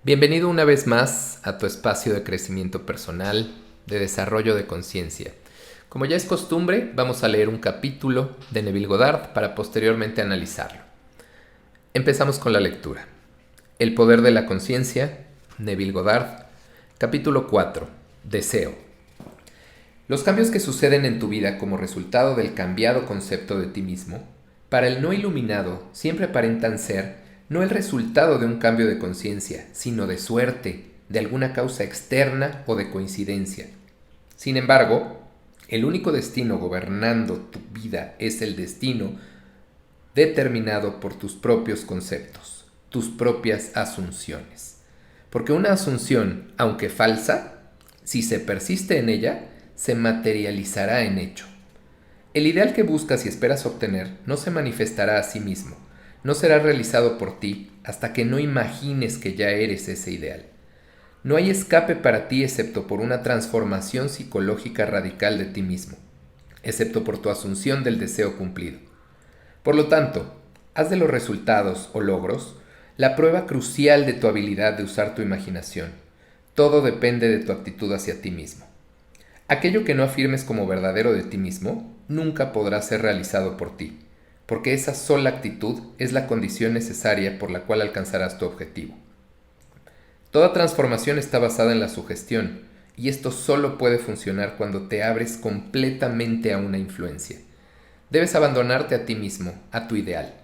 Bienvenido una vez más a tu espacio de crecimiento personal, de desarrollo de conciencia. Como ya es costumbre, vamos a leer un capítulo de Neville Goddard para posteriormente analizarlo. Empezamos con la lectura. El poder de la conciencia, Neville Goddard, capítulo 4, Deseo. Los cambios que suceden en tu vida como resultado del cambiado concepto de ti mismo, para el no iluminado siempre aparentan ser no el resultado de un cambio de conciencia, sino de suerte, de alguna causa externa o de coincidencia. Sin embargo, el único destino gobernando tu vida es el destino determinado por tus propios conceptos, tus propias asunciones. Porque una asunción, aunque falsa, si se persiste en ella, se materializará en hecho. El ideal que buscas y esperas obtener no se manifestará a sí mismo, no será realizado por ti hasta que no imagines que ya eres ese ideal. No hay escape para ti excepto por una transformación psicológica radical de ti mismo, excepto por tu asunción del deseo cumplido. Por lo tanto, haz de los resultados o logros la prueba crucial de tu habilidad de usar tu imaginación. Todo depende de tu actitud hacia ti mismo. Aquello que no afirmes como verdadero de ti mismo nunca podrá ser realizado por ti, porque esa sola actitud es la condición necesaria por la cual alcanzarás tu objetivo. Toda transformación está basada en la sugestión, y esto solo puede funcionar cuando te abres completamente a una influencia. Debes abandonarte a ti mismo, a tu ideal,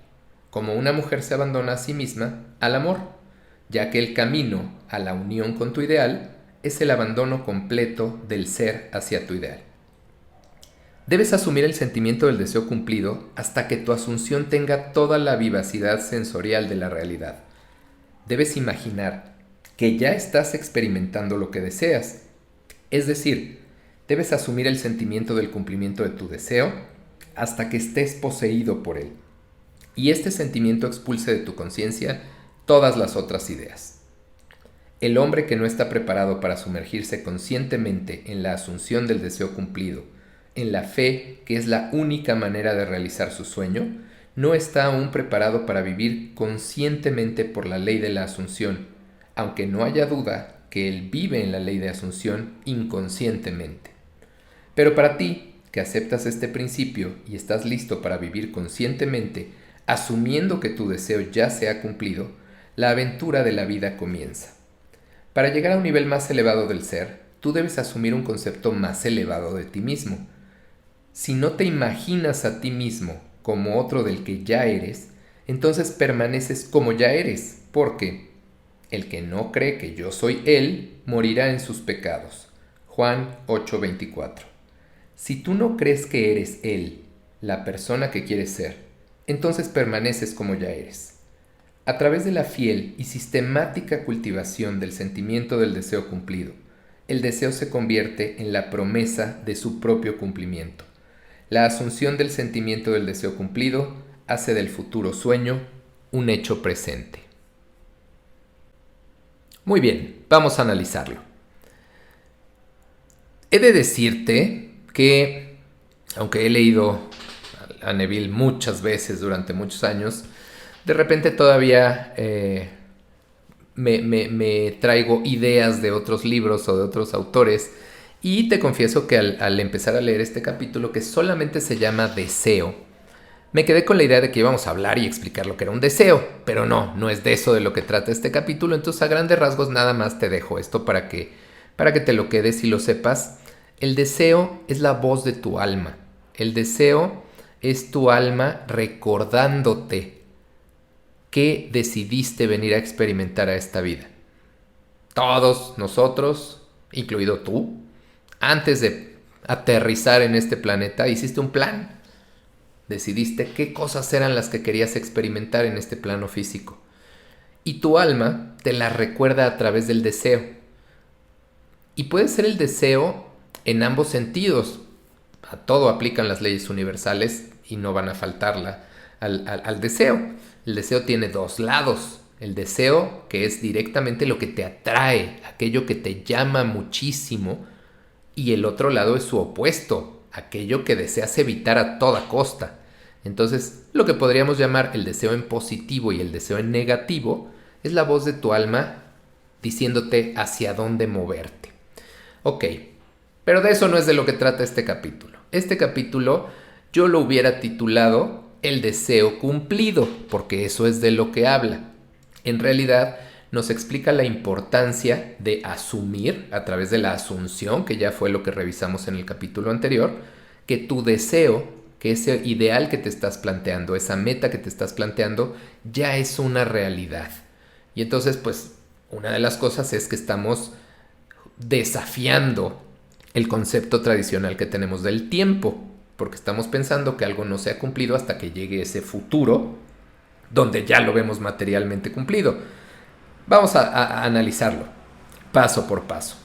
como una mujer se abandona a sí misma al amor, ya que el camino a la unión con tu ideal es el abandono completo del ser hacia tu ideal. Debes asumir el sentimiento del deseo cumplido hasta que tu asunción tenga toda la vivacidad sensorial de la realidad. Debes imaginar que ya estás experimentando lo que deseas. Es decir, debes asumir el sentimiento del cumplimiento de tu deseo hasta que estés poseído por él. Y este sentimiento expulse de tu conciencia todas las otras ideas. El hombre que no está preparado para sumergirse conscientemente en la asunción del deseo cumplido, en la fe que es la única manera de realizar su sueño, no está aún preparado para vivir conscientemente por la ley de la asunción, aunque no haya duda que él vive en la ley de asunción inconscientemente. Pero para ti, que aceptas este principio y estás listo para vivir conscientemente, asumiendo que tu deseo ya se ha cumplido, la aventura de la vida comienza. Para llegar a un nivel más elevado del ser, tú debes asumir un concepto más elevado de ti mismo. Si no te imaginas a ti mismo como otro del que ya eres, entonces permaneces como ya eres, porque el que no cree que yo soy Él, morirá en sus pecados. Juan 8:24. Si tú no crees que eres Él, la persona que quieres ser, entonces permaneces como ya eres. A través de la fiel y sistemática cultivación del sentimiento del deseo cumplido, el deseo se convierte en la promesa de su propio cumplimiento. La asunción del sentimiento del deseo cumplido hace del futuro sueño un hecho presente. Muy bien, vamos a analizarlo. He de decirte que, aunque he leído a Neville muchas veces durante muchos años, de repente todavía me traigo ideas de otros libros o de otros autores, y te confieso que al empezar a leer este capítulo, que solamente se llama Deseo, me quedé con la idea de que íbamos a hablar y explicar lo que era un deseo, pero no es de eso de lo que trata este capítulo. Entonces, a grandes rasgos nada más te dejo esto para que te lo quedes y lo sepas. El deseo es la voz de tu alma. El deseo es tu alma recordándote que decidiste venir a experimentar a esta vida. Todos nosotros, incluido tú, antes de aterrizar en este planeta, hiciste un plan. Decidiste qué cosas eran las que querías experimentar en este plano físico. Y tu alma te las recuerda a través del deseo. Y puede ser el deseo en ambos sentidos. A todo aplican las leyes universales y no van a faltarla al deseo. El deseo tiene dos lados. El deseo, que es directamente lo que te atrae, aquello que te llama muchísimo, y el otro lado es su opuesto, aquello que deseas evitar a toda costa. Entonces, lo que podríamos llamar el deseo en positivo y el deseo en negativo es la voz de tu alma diciéndote hacia dónde moverte. Ok, pero de eso no es de lo que trata este capítulo. Este capítulo yo lo hubiera titulado El deseo cumplido, porque eso es de lo que habla. En realidad nos explica la importancia de asumir, a través de la asunción, que ya fue lo que revisamos en el capítulo anterior, que tu deseo, que ese ideal que te estás planteando, esa meta que te estás planteando, ya es una realidad. Y entonces, pues, una de las cosas es que estamos desafiando el concepto tradicional que tenemos del tiempo, porque estamos pensando que algo no se ha cumplido hasta que llegue ese futuro donde ya lo vemos materialmente cumplido. Vamos a analizarlo paso por paso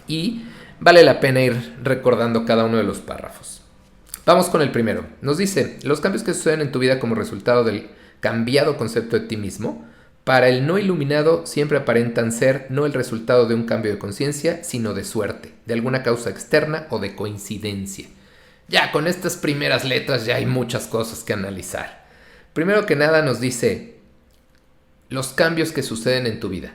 y vale la pena ir recordando cada uno de los párrafos. Vamos con el primero. Nos dice: los cambios que suceden en tu vida como resultado del cambiado concepto de ti mismo, para el no iluminado siempre aparentan ser no el resultado de un cambio de conciencia, sino de suerte, de alguna causa externa o de coincidencia. Ya con estas primeras letras ya hay muchas cosas que analizar. Primero que nada nos dice los cambios que suceden en tu vida.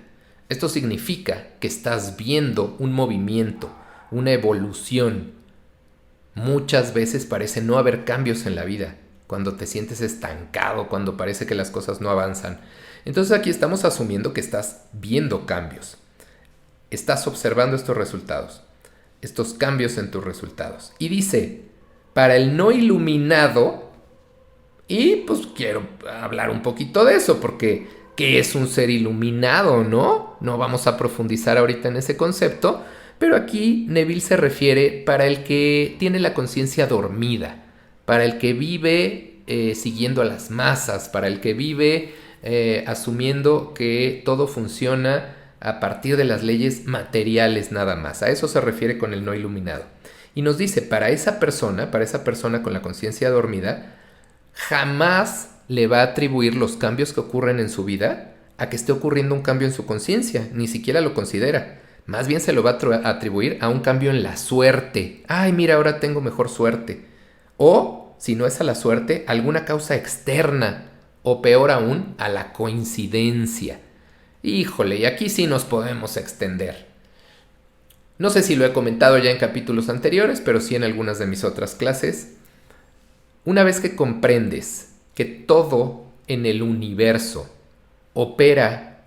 Esto significa que estás viendo un movimiento, una evolución. Muchas veces parece no haber cambios en la vida, cuando te sientes estancado, cuando parece que las cosas no avanzan. Entonces aquí estamos asumiendo que estás viendo cambios. Estás observando estos resultados, estos cambios en tus resultados. Y dice, para el no iluminado, y pues quiero hablar un poquito de eso, porque ¿qué es un ser iluminado, no? No vamos a profundizar ahorita en ese concepto, pero aquí Neville se refiere para el que tiene la conciencia dormida, para el que vive siguiendo a las masas, para el que vive asumiendo que todo funciona a partir de las leyes materiales nada más. A eso se refiere con el no iluminado. Y nos dice, para esa persona con la conciencia dormida, jamás le va a atribuir los cambios que ocurren en su vida a que esté ocurriendo un cambio en su conciencia, ni siquiera lo considera. Más bien se lo va a atribuir a un cambio en la suerte. Ay, mira, ahora tengo mejor suerte. O, si no es a la suerte, alguna causa externa. O peor aún, a la coincidencia. Híjole, y aquí sí nos podemos extender. No sé si lo he comentado ya en capítulos anteriores, pero sí en algunas de mis otras clases. Una vez que comprendes que todo en el universo opera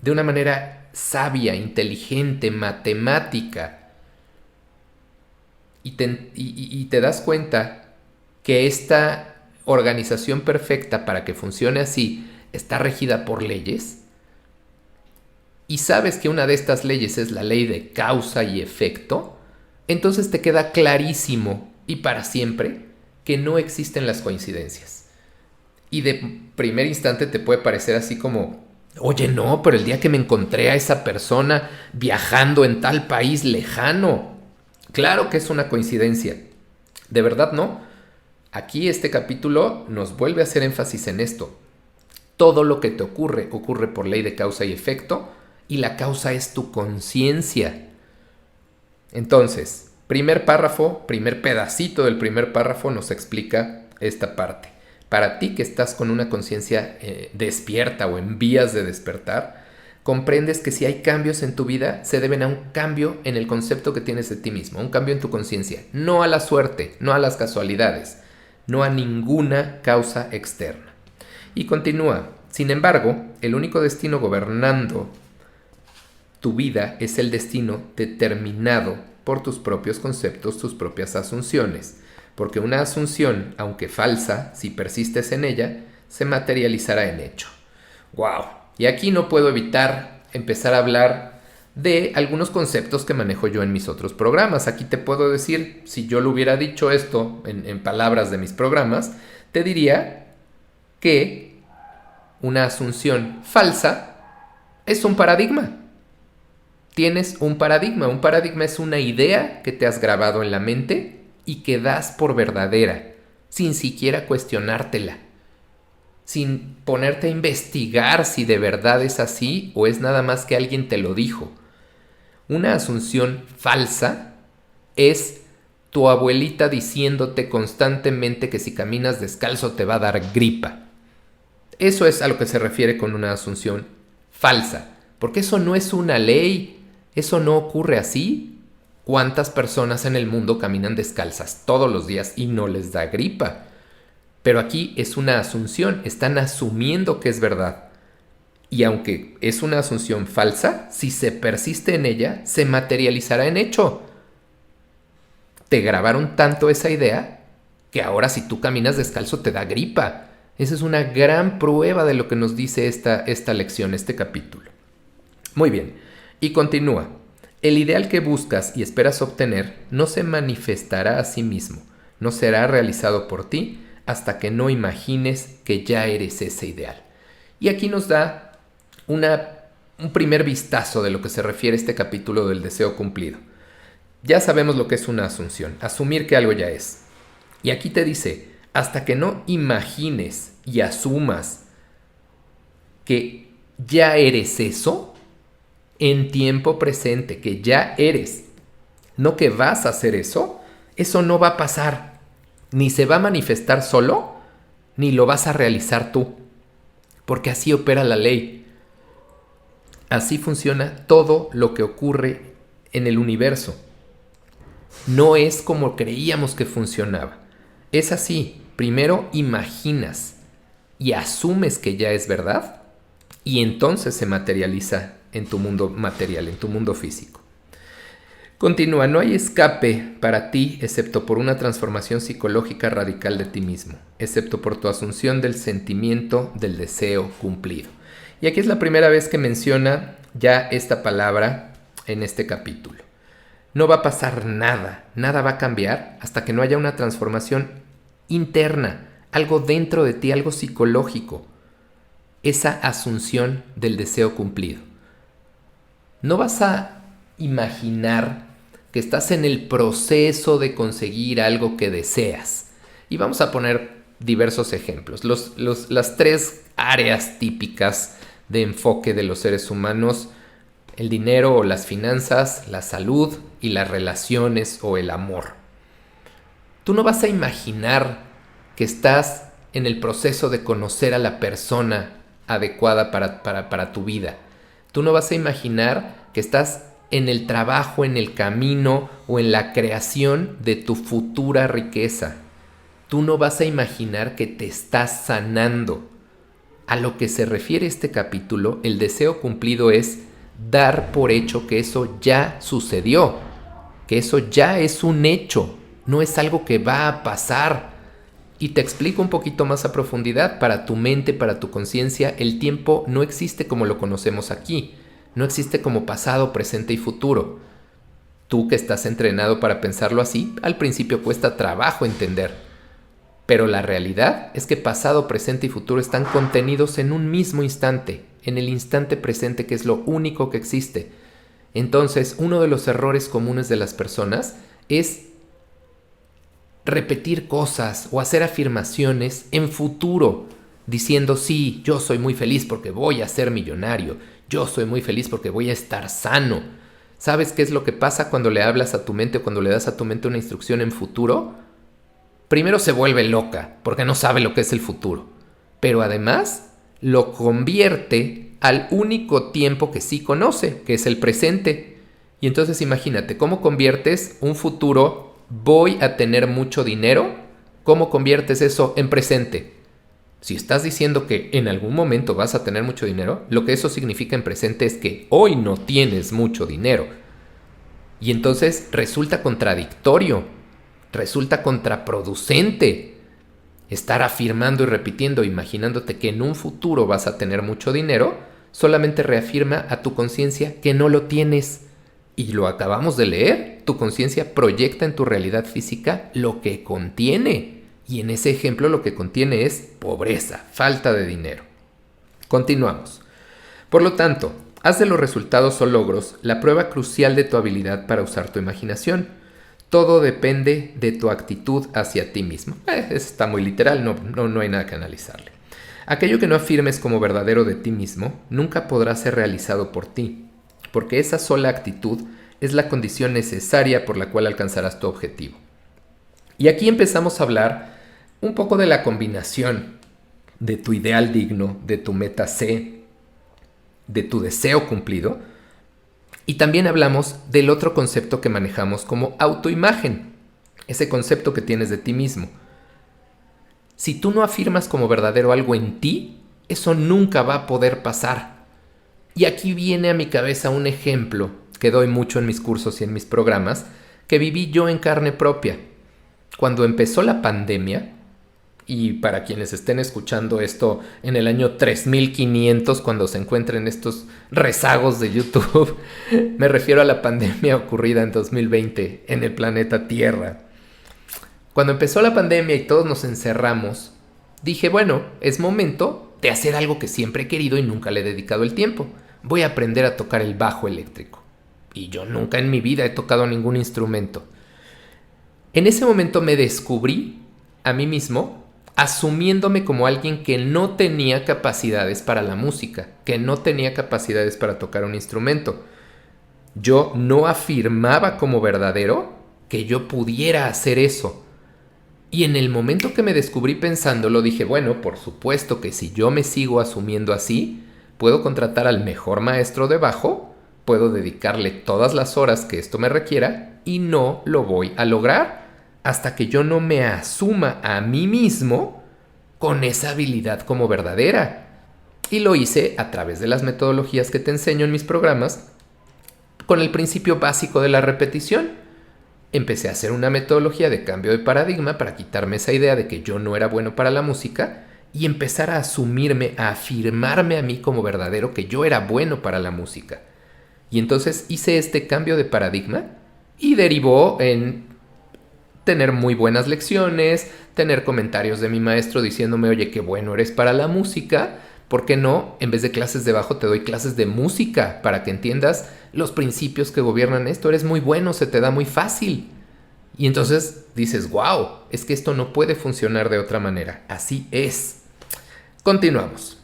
de una manera sabia, inteligente, matemática, y te das cuenta que esta organización perfecta para que funcione así está regida por leyes, y sabes que una de estas leyes es la ley de causa y efecto, entonces te queda clarísimo y para siempre que no existen las coincidencias. Y de primer instante te puede parecer así como, oye, no, pero el día que me encontré a esa persona viajando en tal país lejano, claro que es una coincidencia. ¿De verdad no? Aquí este capítulo nos vuelve a hacer énfasis en esto. Todo lo que te ocurre por ley de causa y efecto, y la causa es tu conciencia. Entonces, primer párrafo, primer pedacito del primer párrafo nos explica esta parte. Para ti que estás con una conciencia despierta o en vías de despertar, comprendes que si hay cambios en tu vida, se deben a un cambio en el concepto que tienes de ti mismo, un cambio en tu conciencia, no a la suerte, no a las casualidades, no a ninguna causa externa. Y continúa, sin embargo, el único destino gobernando tu vida es el destino determinado por tus propios conceptos, tus propias asunciones, porque una asunción, aunque falsa, si persistes en ella, se materializará en hecho. ¡Wow! Y aquí no puedo evitar empezar a hablar de algunos conceptos que manejo yo en mis otros programas. Aquí te puedo decir, si yo lo hubiera dicho esto en palabras de mis programas, te diría que una asunción falsa es un paradigma. Tienes un paradigma. Un paradigma es una idea que te has grabado en la mente y que das por verdadera, sin siquiera cuestionártela, sin ponerte a investigar si de verdad es así o es nada más que alguien te lo dijo. Una asunción falsa es tu abuelita diciéndote constantemente que si caminas descalzo te va a dar gripa. Eso es a lo que se refiere con una asunción falsa. porque eso no es una ley, eso no ocurre así. ¿Cuántas personas en el mundo caminan descalzas todos los días y no les da gripa? Pero aquí es una asunción, están asumiendo que es verdad. Y aunque es una asunción falsa, si se persiste en ella, se materializará en hecho. Te grabaron tanto esa idea que ahora si tú caminas descalzo te da gripa. Esa es una gran prueba de lo que nos dice esta lección, este capítulo. Muy bien, y continúa. El ideal que buscas y esperas obtener no se manifestará a sí mismo, no será realizado por ti hasta que no imagines que ya eres ese ideal. Y aquí nos da un primer vistazo de lo que se refiere a este capítulo del deseo cumplido. Ya sabemos lo que es una asunción, asumir que algo ya es. Y aquí te dice, hasta que no imagines y asumas que ya eres eso, en tiempo presente, que ya eres, no que vas a hacer eso no va a pasar. Ni se va a manifestar solo, ni lo vas a realizar tú. Porque así opera la ley. Así funciona todo lo que ocurre en el universo. No es como creíamos que funcionaba. Es así. Primero imaginas y asumes que ya es verdad y entonces se materializa en tu mundo material, en tu mundo físico. Continúa, no hay escape para ti excepto por una transformación psicológica radical de ti mismo, excepto por tu asunción del sentimiento del deseo cumplido. Y aquí es la primera vez que menciona ya esta palabra en este capítulo. No va a pasar nada, nada va a cambiar hasta que no haya una transformación interna, algo dentro de ti, algo psicológico, esa asunción del deseo cumplido. No vas a imaginar que estás en el proceso de conseguir algo que deseas. Y vamos a poner diversos ejemplos. Las tres áreas típicas de enfoque de los seres humanos: el dinero o las finanzas, la salud y las relaciones o el amor. Tú no vas a imaginar que estás en el proceso de conocer a la persona adecuada para tu vida. Tú no vas a imaginar que estás en el trabajo, en el camino o en la creación de tu futura riqueza. Tú no vas a imaginar que te estás sanando. A lo que se refiere este capítulo, el deseo cumplido es dar por hecho que eso ya sucedió, que eso ya es un hecho, no es algo que va a pasar. Y te explico un poquito más a profundidad. Para tu mente, para tu conciencia, el tiempo no existe como lo conocemos aquí. No existe como pasado, presente y futuro. Tú que estás entrenado para pensarlo así, al principio cuesta trabajo entender. Pero la realidad es que pasado, presente y futuro están contenidos en un mismo instante, en el instante presente, que es lo único que existe. Entonces, uno de los errores comunes de las personas es repetir cosas o hacer afirmaciones en futuro, diciendo: sí, yo soy muy feliz porque voy a ser millonario, yo soy muy feliz porque voy a estar sano. ¿Sabes qué es lo que pasa cuando le hablas a tu mente o cuando le das a tu mente una instrucción en futuro? Primero se vuelve loca porque no sabe lo que es el futuro, pero además lo convierte al único tiempo que sí conoce, que es el presente. Y entonces imagínate, ¿cómo conviertes un futuro, voy a tener mucho dinero? ¿Cómo conviertes eso en presente? Si estás diciendo que en algún momento vas a tener mucho dinero, lo que eso significa en presente es que hoy no tienes mucho dinero. Y entonces resulta contradictorio, resulta contraproducente estar afirmando y repitiendo, imaginándote que en un futuro vas a tener mucho dinero. Solamente reafirma a tu conciencia que no lo tienes. Y lo acabamos de leer, tu conciencia proyecta en tu realidad física lo que contiene. Y en ese ejemplo lo que contiene es pobreza, falta de dinero. Continuamos. Por lo tanto, haz de los resultados o logros la prueba crucial de tu habilidad para usar tu imaginación. Todo depende de tu actitud hacia ti mismo. Eso está muy literal, no hay nada que analizarle. Aquello que no afirmes como verdadero de ti mismo nunca podrá ser realizado por ti, porque esa sola actitud es la condición necesaria por la cual alcanzarás tu objetivo. Y aquí empezamos a hablar un poco de la combinación de tu ideal digno, de tu meta C de tu deseo cumplido. Y también hablamos del otro concepto que manejamos como autoimagen, ese concepto que tienes de ti mismo. Si tú no afirmas como verdadero algo en ti, eso nunca va a poder pasar. Y aquí viene a mi cabeza un ejemplo que doy mucho en mis cursos y en mis programas, que viví yo en carne propia. Cuando empezó la pandemia, y para quienes estén escuchando esto en el año 3500, cuando se encuentren estos rezagos de YouTube, me refiero a la pandemia ocurrida en 2020 en el planeta Tierra. Cuando empezó la pandemia y todos nos encerramos, dije, bueno, es momento de hacer algo que siempre he querido y nunca le he dedicado el tiempo. Voy a aprender a tocar el bajo eléctrico. Y yo nunca en mi vida he tocado ningún instrumento. En ese momento me descubrí a mí mismo asumiéndome como alguien que no tenía capacidades para la música, que no tenía capacidades para tocar un instrumento. Yo no afirmaba como verdadero que yo pudiera hacer eso. Y en el momento que me descubrí pensándolo, dije, bueno, por supuesto que si yo me sigo asumiendo así, puedo contratar al mejor maestro de bajo, puedo dedicarle todas las horas que esto me requiera y no lo voy a lograr hasta que yo no me asuma a mí mismo con esa habilidad como verdadera. Y lo hice a través de las metodologías que te enseño en mis programas, con el principio básico de la repetición. Empecé a hacer una metodología de cambio de paradigma para quitarme esa idea de que yo no era bueno para la música y empezar a asumirme, a afirmarme a mí como verdadero que yo era bueno para la música. Y entonces hice este cambio de paradigma y derivó en tener muy buenas lecciones, tener comentarios de mi maestro diciéndome, oye, qué bueno eres para la música, ¿por qué no? En vez de clases de bajo te doy clases de música para que entiendas los principios que gobiernan esto. Eres muy bueno, se te da muy fácil. Y entonces dices, wow, es que esto no puede funcionar de otra manera. Así es. Continuamos.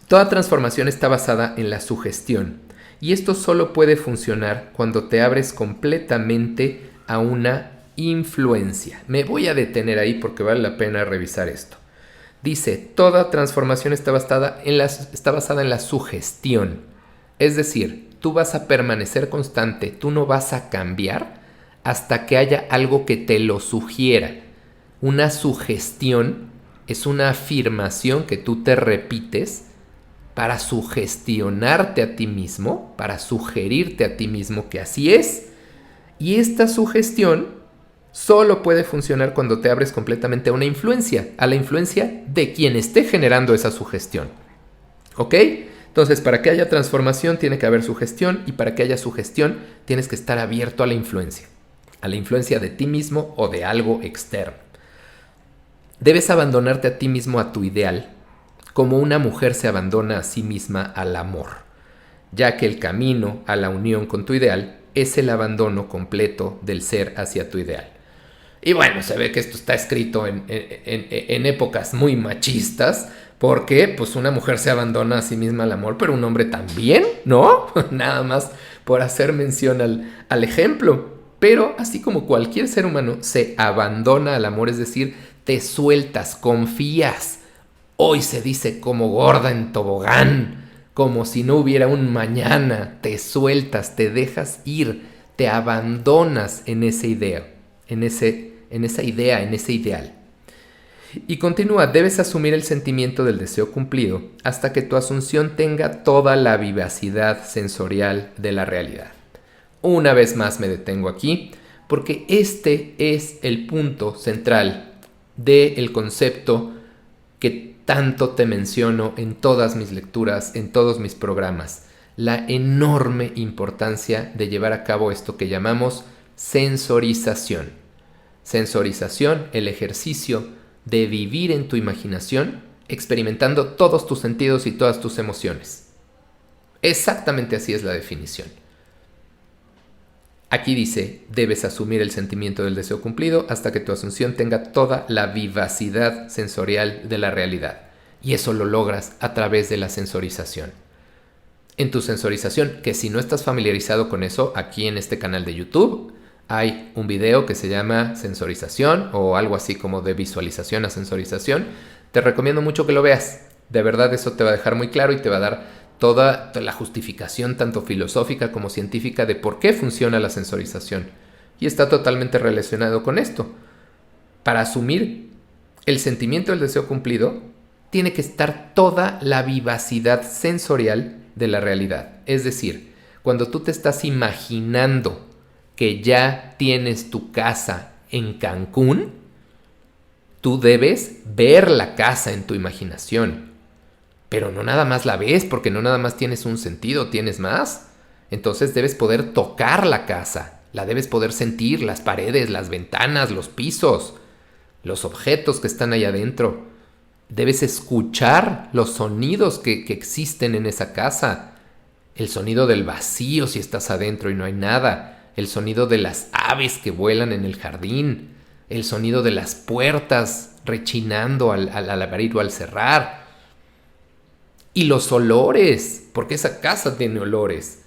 Toda transformación está basada en la sugestión. Y esto solo puede funcionar cuando te abres completamente a una influencia. Me voy a detener ahí porque vale la pena revisar esto. Dice, toda transformación está basada en la sugestión. Es decir, tú vas a permanecer constante, tú no vas a cambiar hasta que haya algo que te lo sugiera. Una sugestión es una afirmación que tú te repites para sugestionarte a ti mismo, para sugerirte a ti mismo que así es. Y esta sugestión solo puede funcionar cuando te abres completamente a una influencia, a la influencia de quien esté generando esa sugestión. ¿Ok? Entonces, para que haya transformación tiene que haber sugestión, y para que haya sugestión tienes que estar abierto a la influencia de ti mismo o de algo externo. Debes abandonarte a ti mismo, a tu ideal, como una mujer se abandona a sí misma al amor, ya que el camino a la unión con tu ideal es el abandono completo del ser hacia tu ideal. Y bueno, se ve que esto está escrito en épocas muy machistas, porque pues una mujer se abandona a sí misma al amor, pero un hombre también, ¿no? Nada más por hacer mención al ejemplo. Pero así como cualquier ser humano se abandona al amor, es decir, te sueltas, confías. Hoy se dice como gorda en tobogán, como si no hubiera un mañana. Te sueltas, te dejas ir, te abandonas en esa idea, en esa ideal. Y continúa, debes asumir el sentimiento del deseo cumplido hasta que tu asunción tenga toda la vivacidad sensorial de la realidad. Una vez más me detengo aquí, porque este es el punto central del concepto que tanto te menciono en todas mis lecturas, en todos mis programas. La enorme importancia de llevar a cabo esto que llamamos sensorización. Sensorización, el ejercicio de vivir en tu imaginación, experimentando todos tus sentidos y todas tus emociones. Exactamente así es la definición. Aquí dice, debes asumir el sentimiento del deseo cumplido hasta que tu asunción tenga toda la vivacidad sensorial de la realidad. Y eso lo logras a través de la sensorización. En tu sensorización, que si no estás familiarizado con eso, aquí en este canal de YouTube hay un video que se llama sensorización o algo así como de visualización a sensorización. Te recomiendo mucho que lo veas. De verdad eso te va a dejar muy claro y te va a dar toda la justificación tanto filosófica como científica de por qué funciona la sensorización. Y está totalmente relacionado con esto. Para asumir el sentimiento del deseo cumplido, tiene que estar toda la vivacidad sensorial de la realidad. Es decir, cuando tú te estás imaginando que ya tienes tu casa en Cancún, tú debes ver la casa en tu imaginación. Pero no nada más la ves, porque no nada más tienes un sentido, tienes más. Entonces debes poder tocar la casa, la debes poder sentir, las paredes, las ventanas, los pisos, los objetos que están ahí adentro. Debes escuchar los sonidos que existen en esa casa. El sonido del vacío si estás adentro y no hay nada. El sonido de las aves que vuelan en el jardín. El sonido de las puertas rechinando al abrir o al cerrar. Y los olores, porque esa casa tiene olores.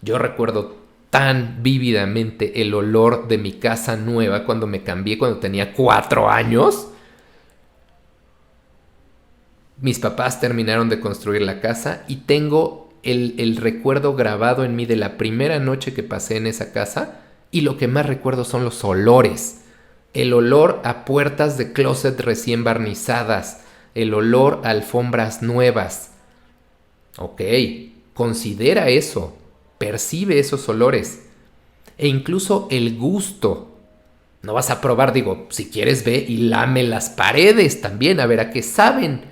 Yo recuerdo tan vívidamente el olor de mi casa nueva cuando me cambié cuando tenía 4 años. Mis papás terminaron de construir la casa y tengo el recuerdo grabado en mí de la primera noche que pasé en esa casa, y lo que más recuerdo son los olores. El olor a puertas de closet recién barnizadas, el olor a alfombras nuevas. Ok, considera eso, percibe esos olores e incluso el gusto. No vas a probar, digo, si quieres ve y lame las paredes también a ver a qué saben,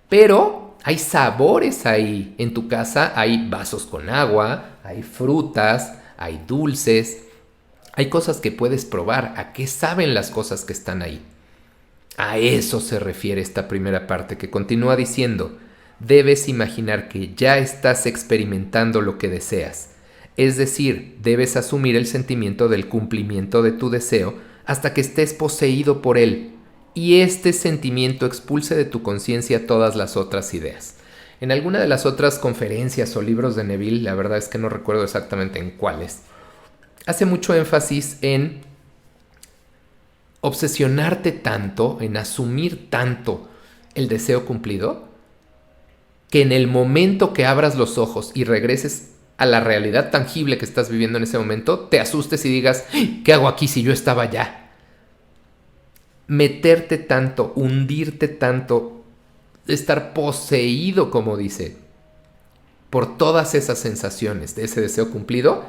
pero hay sabores ahí. En tu casa hay vasos con agua, hay frutas, hay dulces, hay cosas que puedes probar. ¿A qué saben las cosas que están ahí? A eso se refiere esta primera parte, que continúa diciendo: debes imaginar que ya estás experimentando lo que deseas. Es decir, debes asumir el sentimiento del cumplimiento de tu deseo hasta que estés poseído por él, y este sentimiento expulse de tu conciencia todas las otras ideas. En alguna de las otras conferencias o libros de Neville, la verdad es que no recuerdo exactamente en cuáles, hace mucho énfasis en obsesionarte tanto, en asumir tanto el deseo cumplido, que en el momento que abras los ojos y regreses a la realidad tangible que estás viviendo en ese momento, te asustes y digas: ¿qué hago aquí si yo estaba allá? Meterte tanto, hundirte tanto, estar poseído, como dice, por todas esas sensaciones de ese deseo cumplido,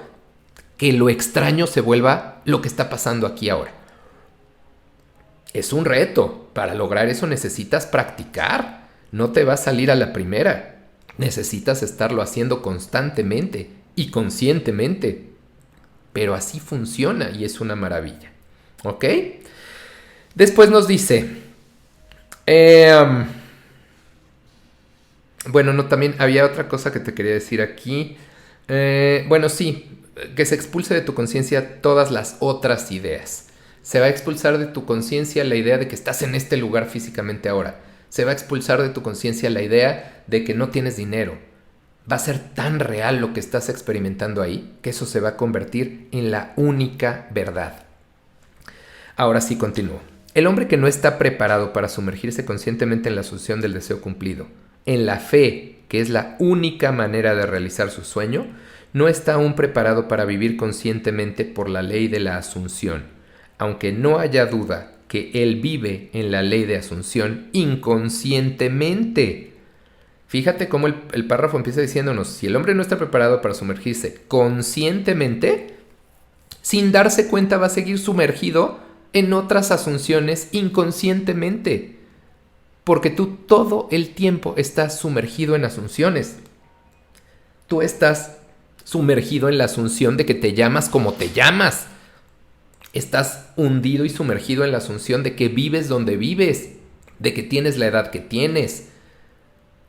que lo extraño se vuelva lo que está pasando aquí ahora. Es un reto. Para lograr eso necesitas practicar. No te va a salir a la primera. Necesitas estarlo haciendo constantemente y conscientemente. Pero así funciona y es una maravilla. ¿Ok? Después nos dice... bueno, no, también había otra cosa que te quería decir aquí. Bueno, sí, que se expulse de tu conciencia todas las otras ideas. Se va a expulsar de tu conciencia la idea de que estás en este lugar físicamente ahora. Se va a expulsar de tu conciencia la idea de que no tienes dinero. Va a ser tan real lo que estás experimentando ahí que eso se va a convertir en la única verdad. Ahora sí continúo. El hombre que no está preparado para sumergirse conscientemente en la asunción del deseo cumplido, en la fe, que es la única manera de realizar su sueño, no está aún preparado para vivir conscientemente por la ley de la asunción, aunque no haya duda que él vive en la ley de asunción inconscientemente. Fíjate cómo el párrafo empieza diciéndonos: si el hombre no está preparado para sumergirse conscientemente, sin darse cuenta va a seguir sumergido en otras asunciones inconscientemente. Porque tú todo el tiempo estás sumergido en asunciones. Tú estás sumergido en la asunción de que te llamas como te llamas. Estás hundido y sumergido en la asunción de que vives donde vives, de que tienes la edad que tienes,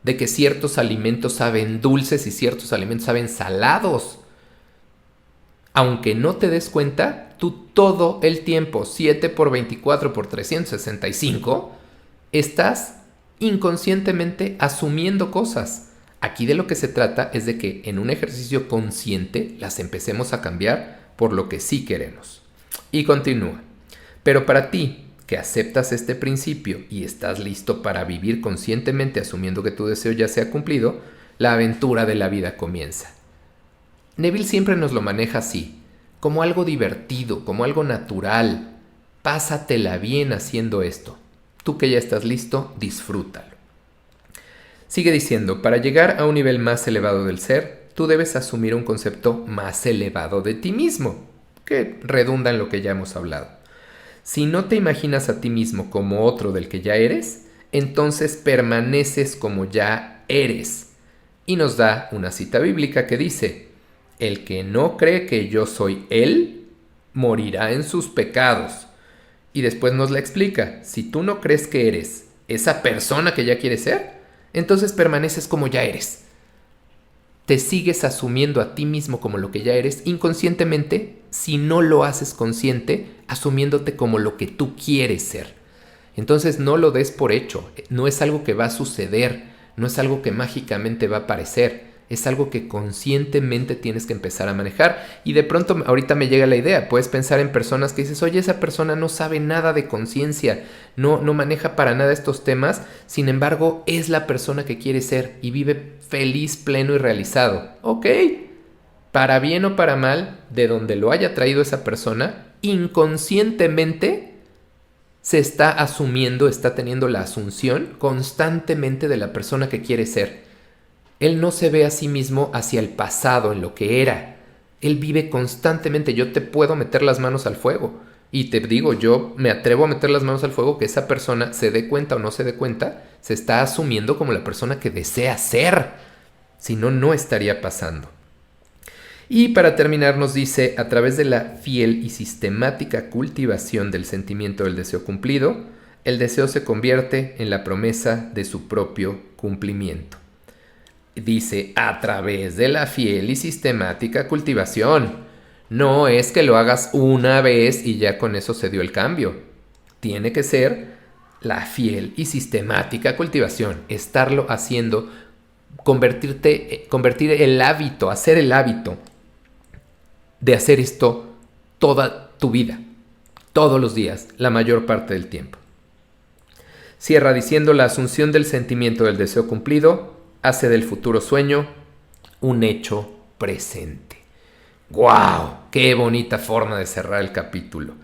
de que ciertos alimentos saben dulces y ciertos alimentos saben salados. Aunque no te des cuenta, tú todo el tiempo, 7 por 24 por 365, estás inconscientemente asumiendo cosas. Aquí de lo que se trata es de que en un ejercicio consciente las empecemos a cambiar por lo que sí queremos. Y continúa. Pero para ti, que aceptas este principio y estás listo para vivir conscientemente asumiendo que tu deseo ya se ha cumplido, la aventura de la vida comienza. Neville siempre nos lo maneja así, como algo divertido, como algo natural. Pásatela bien haciendo esto. Tú que ya estás listo, disfrútalo. Sigue diciendo, para llegar a un nivel más elevado del ser, tú debes asumir un concepto más elevado de ti mismo, que redunda en lo que ya hemos hablado. Si no te imaginas a ti mismo como otro del que ya eres, entonces permaneces como ya eres. Y nos da una cita bíblica que dice, el que no cree que yo soy Él, morirá en sus pecados. Y después nos la explica, si tú no crees que eres esa persona que ya quieres ser, entonces permaneces como ya eres. Te sigues asumiendo a ti mismo como lo que ya eres inconscientemente, si no lo haces consciente, asumiéndote como lo que tú quieres ser. Entonces no lo des por hecho, no es algo que va a suceder, no es algo que mágicamente va a aparecer, es algo que conscientemente tienes que empezar a manejar. Y de pronto ahorita me llega la idea, puedes pensar en personas que dices, oye, esa persona no sabe nada de conciencia, no maneja para nada estos temas, sin embargo es la persona que quiere ser y vive feliz, pleno y realizado. Ok, para bien o para mal, de donde lo haya traído esa persona, inconscientemente se está asumiendo, está teniendo la asunción constantemente de la persona que quiere ser. Él no se ve a sí mismo hacia el pasado, en lo que era. Él vive constantemente. Yo te puedo meter las manos al fuego. Y te digo, yo me atrevo a meter las manos al fuego que esa persona, se dé cuenta o no se dé cuenta, se está asumiendo como la persona que desea ser. Si no, no estaría pasando. Y para terminar nos dice, a través de la fiel y sistemática cultivación del sentimiento del deseo cumplido, el deseo se convierte en la promesa de su propio cumplimiento. Dice, a través de la fiel y sistemática cultivación. No es que lo hagas una vez y ya con eso se dio el cambio. Tiene que ser la fiel y sistemática cultivación. Estarlo haciendo, convertir el hábito, hacer el hábito de hacer esto toda tu vida, todos los días, la mayor parte del tiempo. Cierra diciendo, la asunción del sentimiento del deseo cumplido hace del futuro sueño un hecho presente. ¡Guau! ¡Qué bonita forma de cerrar el capítulo!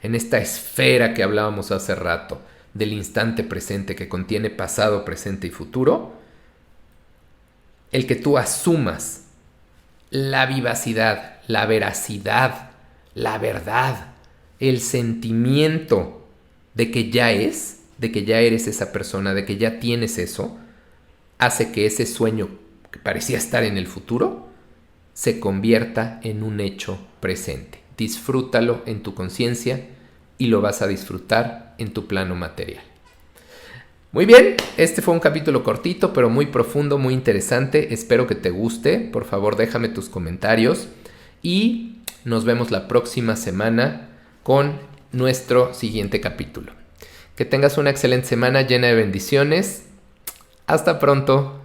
En esta esfera que hablábamos hace rato, del instante presente que contiene pasado, presente y futuro, el que tú asumas la vivacidad, la veracidad, la verdad, el sentimiento de que ya eres esa persona, de que ya tienes eso, hace que ese sueño que parecía estar en el futuro se convierta en un hecho presente. Disfrútalo en tu conciencia y lo vas a disfrutar en tu plano material. Muy bien, este fue un capítulo cortito pero muy profundo, muy interesante. Espero que te guste. Por favor, déjame tus comentarios y nos vemos la próxima semana con nuestro siguiente capítulo. Que tengas una excelente semana llena de bendiciones. Hasta pronto.